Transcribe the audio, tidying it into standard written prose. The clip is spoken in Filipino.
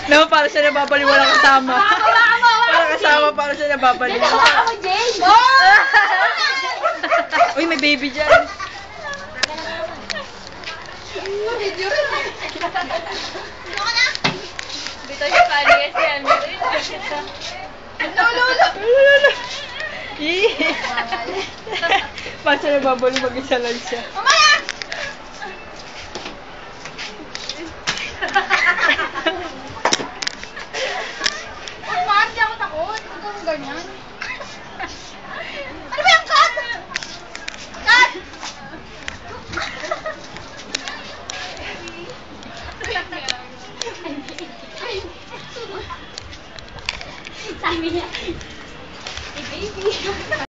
No, para siya nababaliw, walang kasama. Walang kasama, para siya nababaliw. Uy, may baby dyan. Dito siya paligas yan. Lolo! Para siya nababaliw, mag-isa lang siya. Hindi ako takot. Huwag kang ganyan. Ano ba yung cut? Cut! Sabi niya, hey baby.